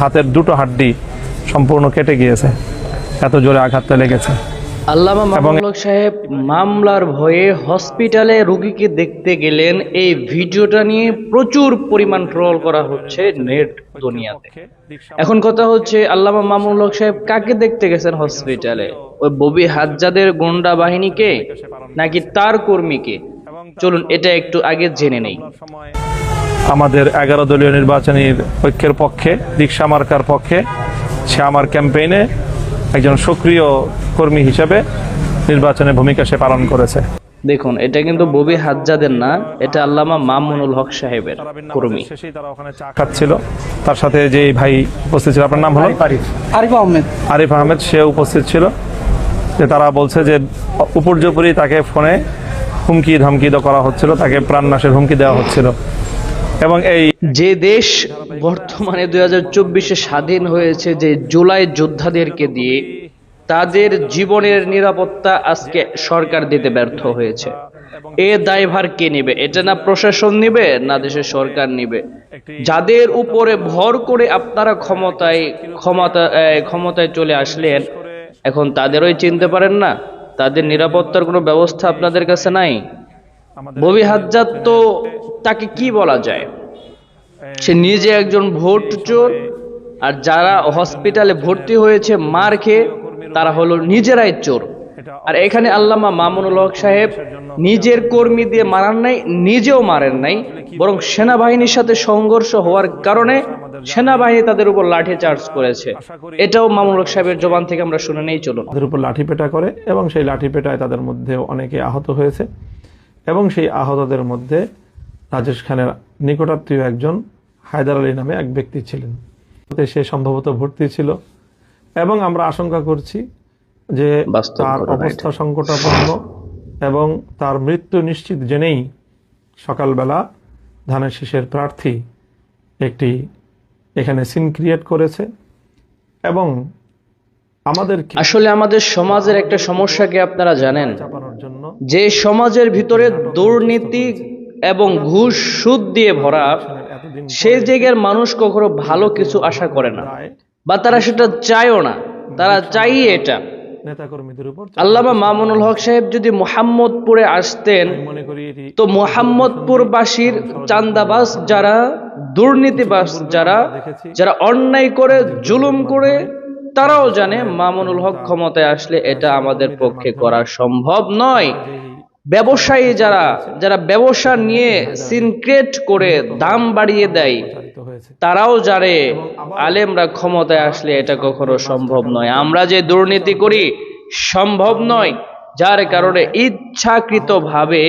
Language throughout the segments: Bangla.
হাতের দুটো হাড্ডি সম্পূর্ণ কেটে গিয়েছে, এত জোরে আঘাতটা লেগেছে। আল্লামা মামুনুল হক সাহেব মামলার ভয়ে হসপিটালে রোগীকে দেখতে গেলেন। এই ভিডিওটা নিয়ে প্রচুর পরিমাণ ট্রোল করা হচ্ছে নেট দুনিয়াতে। এখন কথা হচ্ছে, আল্লামা মামুনুল হক সাহেব কাকে দেখতে গেছেন হসপিটালে? ওই ববি হাজ্জাদের গুন্ডা বাহিনীকে নাকি তার কর্মীকে? চলুন এটা একটু আগে জেনে নেই। আমাদের 11 দলীয় নির্বাচনী ঐক্যের পক্ষে, রিকশা মার্কার পক্ষে, সে আমার ক্যাম্পেইনে একজন সক্রিয় কর্মী হিসেবে নির্বাচনে ভূমিকা সে পালন করেছে। দেখুন, এটা কিন্তু ববি হাজ্জাদের না, এটা আল্লামা মামুনুল হক সাহেবের কর্মী। তারা ওখানে চা খাচ্ছিল, তার সাথে যে ভাই উপস্থিত ছিল, আপনার নাম হলো আরিফ আহমেদ, সে উপস্থিত ছিল। যে তারা বলছে যে উপর্যুপরি তাকে ফোনে হুমকি ধমকি করা হচ্ছিল, তাকে প্রাণনাশের হুমকি দেওয়া হচ্ছিল। এবং এই যে দেশ বর্তমানে 2024-এ স্বাধীন হয়েছে, যে জুলাই যোদ্ধাদেরকে দিয়ে, তাদের জীবনের নিরাপত্তা আজকে সরকার দিতে ব্যর্থ হয়েছে। এ দায়ভার কে নিবে? এটা না প্রশাসন নিবে, না দেশের সরকার নিবে? যাদের উপরে ভর করে আপনারা ক্ষমতায় চলে আসলেন, এখন তাদেরই চিনতে পারেন না? তাদের নিরাপত্তার কোনো ব্যবস্থা আপনাদের কাছে নাই। ববি হাজ্জাদ তো তাকে কি বলা যায়? সে নিজে একজন ভোট চোর, আর যারা হসপিটালে ভর্তি হয়েছে মার খেয়ে, তারা হলো নিজেরাই চোর। আর এখানে আল্লামা মামুনুল হক সাহেব নিজের কর্মী দিয়ে মারান নাই, নিজেও মারেন নাই, বরং সেনাবাহিনীর সাথে সংঘর্ষ হওয়ার কারণে সেনাবাহিনী তাদের উপর লাঠি চার্জ করেছে। এটাও মামুনুল হক সাহেবের জবান থেকে আমরা শুনে নেই। চলুন। তাদের উপর লাঠিপেটা করে, এবং সেই লাঠিপেটায় তাদের মধ্যে অনেকে আহত হয়েছে, এবং সেই আহতদের মধ্যে রাজেশ খানের নিকটাত্মীয় একজন হায়দার আলী নামে এক ব্যক্তি ছিলেন। সে সম্ভবত ভর্তি ছিল, এবং আমরা আশঙ্কা করছি যে তার অবস্থা সংকটাপন্ন, এবং তার মৃত্যু নিশ্চিত জেনেই সকালবেলা ধানের শীষের প্রার্থী একটি এখানে সিন ক্রিয়েট করেছে। এবং আসলে আমাদের সমাজের একটা সমস্যা কি আপনারা জানেন? যে সমাজের ভিতরে দুর্নীতি এবং ঘুষ সুদ দিয়ে ভরা, সেই জায়গার মানুষ কখনো ভালো কিছু আশা করে না, বা তারা সেটা চায়ও না। তারা চাই এটা। আল্লামা মামুনুল হক সাহেব যদি মোহাম্মদপুরে আসতেন, তো মোহাম্মদপুরবাসীর চাঁদাবাজ যারা, দুর্নীতিবাজ যারা, যারা অন্যায় করে, জুলুম করে, তারাও জানে মামুনুল হক ক্ষমতায় আসলে এটা আমাদের পক্ষে করা সম্ভব নয়। ব্যবসায়ী যারা, যারা ব্যবসা নিয়ে সিনক্রেট করে দাম বাড়িয়ে দেয়, তারাও জানে আলেমরা ক্ষমতায় আসলে এটা কখনো সম্ভব নয়। আমরা যে দুর্নীতি করি, সম্ভব নয়। যার কারণে ইচ্ছাকৃতভাবে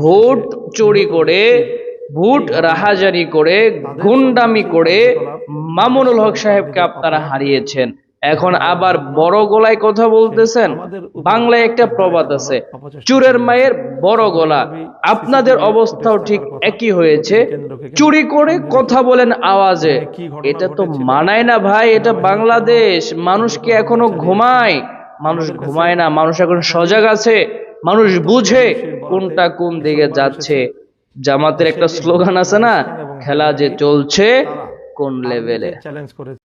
ভোট চুরি করে, ভোট রাহাজানি করে, গুন্ডামি করে মামুনুল হক সাহেবকে আপনারা হারিয়েছেন। এখন আবার বড় গলায় কথা বলতেছেন। বাংলায় একটা প্রবাদ আছে, চোরের মায়ের বড় গলা। আপনাদের অবস্থাও ঠিক একই হয়েছে। চুরি করে কথা বলেন আওয়াজে, এটা তো মানায় না ভাই। এটা বাংলাদেশ। মানুষ কি এখনো ঘুমায়? মানুষ ঘুমায় না। মানুষ এখন সজাগ আছে। মানুষ বুঝে কোনটা কোন দিকে যাচ্ছে। জামাতের একটা স্লোগান আছে না, খেলা যে চলছে কোন লেভেলে।